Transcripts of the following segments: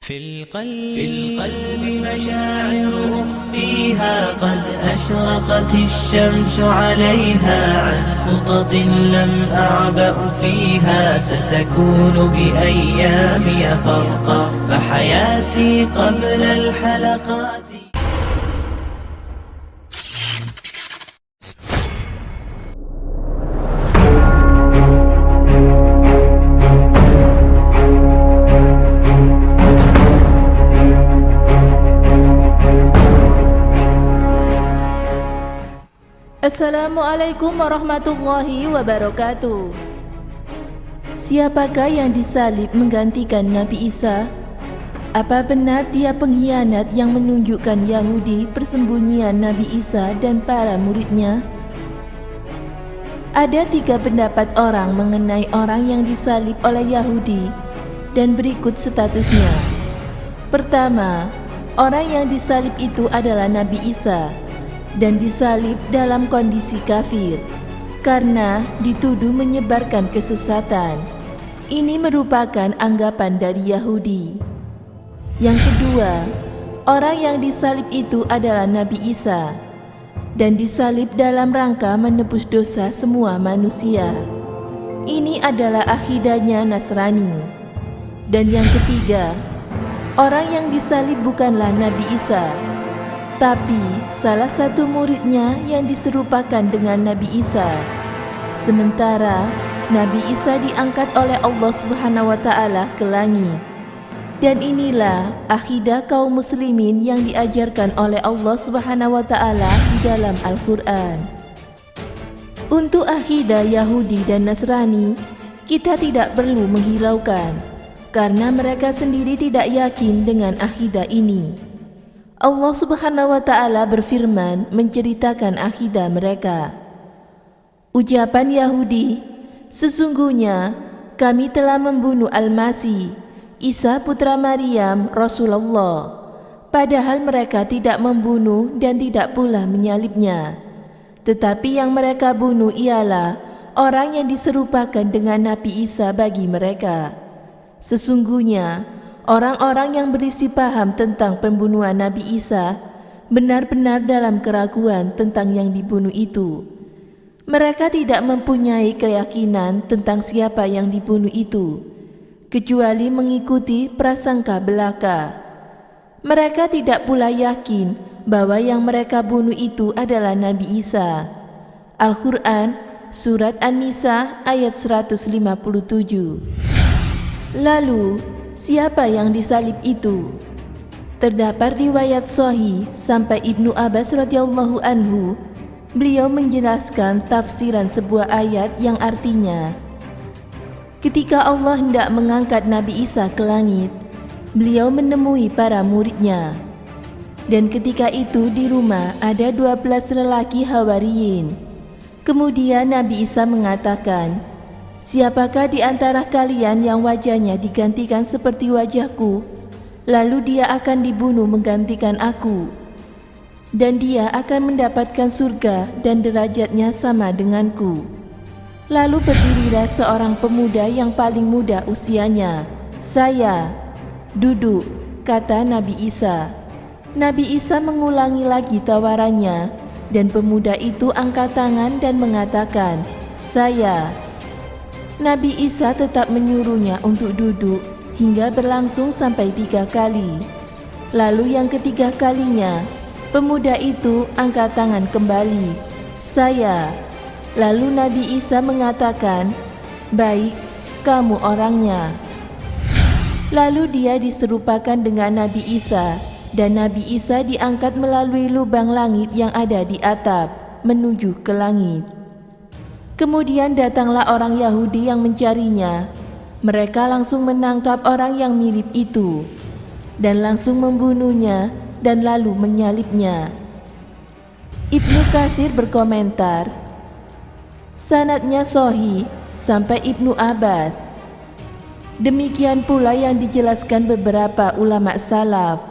في القلب مشاعر أخفيها قد أشرقت الشمس عليها عن خطط لم أعبأ فيها ستكون بأيامي فرقا فحياتي قبل الحلقات. Assalamualaikum warahmatullahi wabarakatuh. Siapakah yang disalib menggantikan Nabi Isa? Apa benar dia pengkhianat yang menunjukkan Yahudi persembunyian Nabi Isa dan para muridnya? Ada 3 pendapat orang mengenai orang yang disalib oleh Yahudi dan berikut statusnya. Pertama, orang yang disalib itu adalah Nabi Isa dan disalib dalam kondisi kafir karena dituduh menyebarkan kesesatan. Ini merupakan anggapan dari Yahudi. Yang kedua, orang yang disalib itu adalah Nabi Isa dan disalib dalam rangka menebus dosa semua manusia. Ini adalah akidahnya Nasrani. Dan yang ketiga, orang yang disalib bukanlah Nabi Isa, tapi salah satu muridnya yang diserupakan dengan Nabi Isa. Sementara Nabi Isa diangkat oleh Allah Subhanahu wa Ta'ala ke langit. Dan inilah akidah kaum muslimin yang diajarkan oleh Allah Subhanahu wa Ta'ala di dalam Al-Quran. Untuk akidah Yahudi dan Nasrani, kita tidak perlu menghiraukan karena mereka sendiri tidak yakin dengan akidah ini. Allah Subhanahu wa Ta'ala berfirman menceritakan akidah mereka. Ucapan Yahudi, sesungguhnya kami telah membunuh Al-Masih, Isa putra Maryam, Rasulullah. Padahal mereka tidak membunuh dan tidak pula menyalibnya. Tetapi yang mereka bunuh ialah orang yang diserupakan dengan Nabi Isa bagi mereka. Sesungguhnya orang-orang yang berisi paham tentang pembunuhan Nabi Isa benar-benar dalam keraguan tentang yang dibunuh itu. Mereka tidak mempunyai keyakinan tentang siapa yang dibunuh itu, kecuali mengikuti prasangka belaka. Mereka tidak pula yakin bahwa yang mereka bunuh itu adalah Nabi Isa. Al-Quran, Surat An-Nisa ayat 157. Lalu, siapa yang disalib itu? Terdapat riwayat sahih sampai Ibnu Abbas radhiyallahu anhu. Beliau menjelaskan tafsiran sebuah ayat yang artinya, ketika Allah hendak mengangkat Nabi Isa ke langit, beliau menemui para muridnya. Dan ketika itu di rumah ada 12 lelaki Hawariyin. Kemudian Nabi Isa mengatakan, siapakah di antara kalian yang wajahnya digantikan seperti wajahku, lalu dia akan dibunuh menggantikan aku, dan dia akan mendapatkan surga dan derajatnya sama denganku. Lalu berdirilah seorang pemuda yang paling muda usianya. Saya, duduk, kata Nabi Isa. Nabi Isa mengulangi lagi tawarannya, dan pemuda itu angkat tangan dan mengatakan, saya. Nabi Isa tetap menyuruhnya untuk duduk hingga berlangsung sampai 3 kali. Lalu yang ketiga kalinya, pemuda itu angkat tangan kembali, saya. Lalu Nabi Isa mengatakan, baik, kamu orangnya. Lalu dia diserupakan dengan Nabi Isa, dan Nabi Isa diangkat melalui lubang langit yang ada di atap, menuju ke langit. Kemudian datanglah orang Yahudi yang mencarinya. Mereka langsung menangkap orang yang mirip itu dan langsung membunuhnya dan lalu menyalibnya. Ibnu Katsir berkomentar, sanadnya sahih sampai Ibnu Abbas. Demikian pula yang dijelaskan beberapa ulama salaf,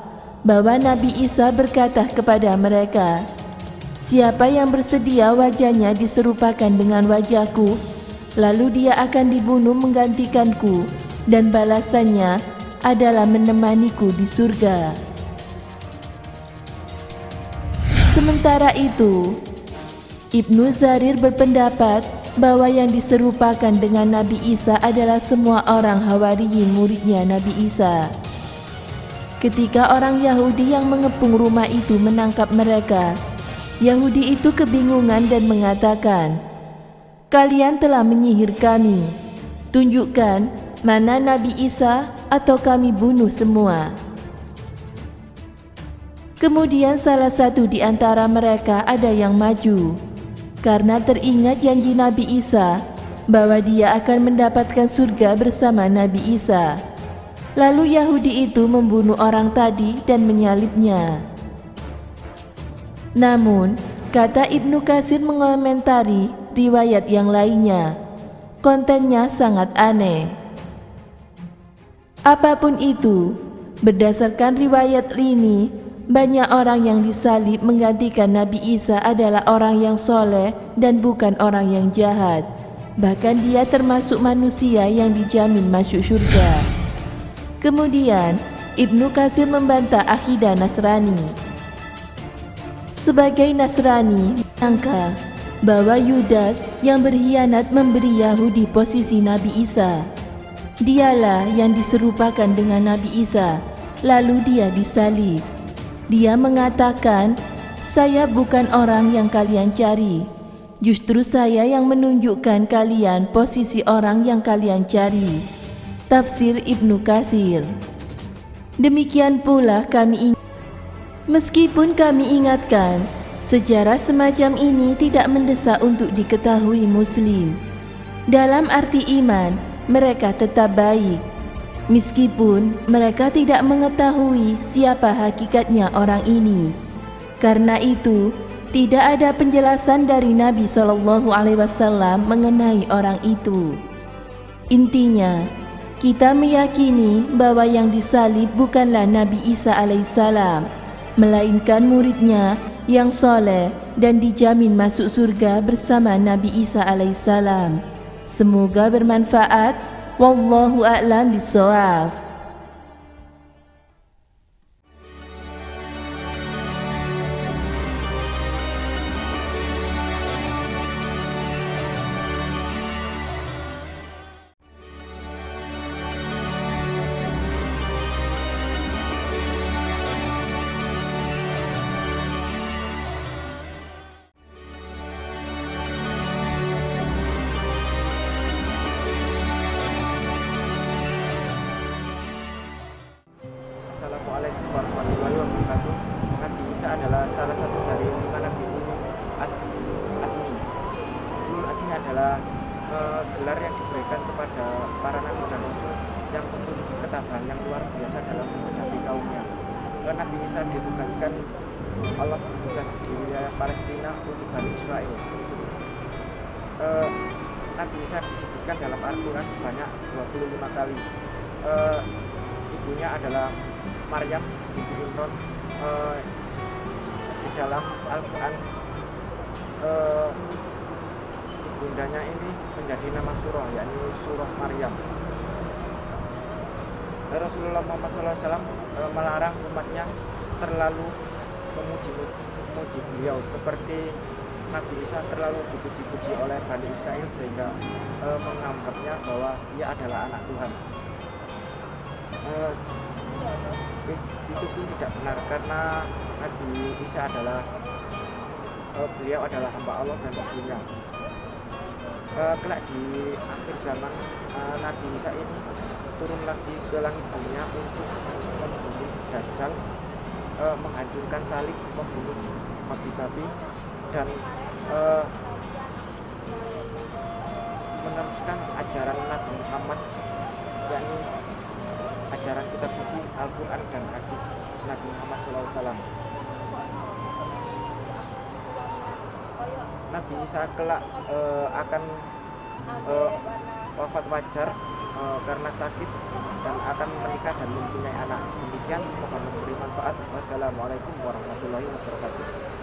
bahwa Nabi Isa berkata kepada mereka, siapa yang bersedia wajahnya diserupakan dengan wajahku, lalu dia akan dibunuh menggantikanku, dan balasannya adalah menemaniku di surga. Sementara itu, Ibnu Jarir berpendapat bahwa yang diserupakan dengan Nabi Isa adalah semua orang Hawariyin muridnya Nabi Isa. Ketika orang Yahudi yang mengepung rumah itu menangkap mereka, Yahudi itu kebingungan dan mengatakan, "Kalian telah menyihir kami. Tunjukkan mana Nabi Isa atau kami bunuh semua." Kemudian salah satu di antara mereka ada yang maju, karena teringat janji Nabi Isa bahwa dia akan mendapatkan surga bersama Nabi Isa. Lalu Yahudi itu membunuh orang tadi dan menyalibnya. Namun, kata Ibnu Katsir mengomentari riwayat yang lainnya, kontennya sangat aneh. Apapun itu, berdasarkan riwayat ini, banyak orang yang disalib menggantikan Nabi Isa adalah orang yang soleh dan bukan orang yang jahat. Bahkan dia termasuk manusia yang dijamin masuk surga. Kemudian, Ibnu Katsir membantah akidah Nasrani. Sebagai Nasrani, menyangka bahwa Yudas yang berkhianat memberi Yahudi posisi Nabi Isa. Dialah yang diserupakan dengan Nabi Isa, lalu dia disalib. Dia mengatakan, "Saya bukan orang yang kalian cari. Justru saya yang menunjukkan kalian posisi orang yang kalian cari." Tafsir Ibnu Katsir. Demikian pula meskipun kami ingatkan, sejarah semacam ini tidak mendesak untuk diketahui Muslim. Dalam arti iman, mereka tetap baik. Meskipun mereka tidak mengetahui siapa hakikatnya orang ini. Karena itu, tidak ada penjelasan dari Nabi SAW mengenai orang itu. Intinya, kita meyakini bahwa yang disalib bukanlah Nabi Isa alaihissalam, melainkan muridnya yang soleh dan dijamin masuk surga bersama Nabi Isa alaihissalam. Semoga bermanfaat. Wallahu a'lam bishawab. Assalamualaikum warahmatullahi wabarakatuh. Nabi Isa adalah salah satu dari 5 Nabi Asmi. Ulul Asmi adalah gelar yang diberikan kepada para nabi dan rasul yang memiliki ketabahan yang luar biasa dalam menghadapi kaumnya. Nabi Isa ditugaskan Allah bertugas di wilayah Palestina untuk Bani Israel. Nabi Isa disebutkan dalam Al-Quran sebanyak 25 kali. Ibunya adalah Maryam binti Imran. Di dalam Al-Quran ibundanya ini menjadi nama surah, yakni surah Maryam. Rasulullah Muhammad SAW melarang umatnya terlalu memuji beliau, seperti Nabi Isa terlalu dipuji-puji oleh Bani Israel sehingga menganggapnya bahwa ia adalah anak Tuhan. Itu pun tidak benar, karena Nabi Isa adalah beliau adalah hamba Allah dan Rasulnya. Kelak di akhir zaman, Nabi Isa ini turun lagi ke langit dunia untuk membunuh Dajjal, menghancurkan salib, membunuh babi-babi, dan meneruskan ajaran Nabi Muhammad, yakni ajaran kitab suci Al-Quran dan hadis Nabi Muhammad SAW. Nabi Isa kelak akan wafat wajar karena sakit dan akan menikah dan mempunyai anak. Demikian, semoga memberi manfaat. Wassalamualaikum warahmatullahi wabarakatuh.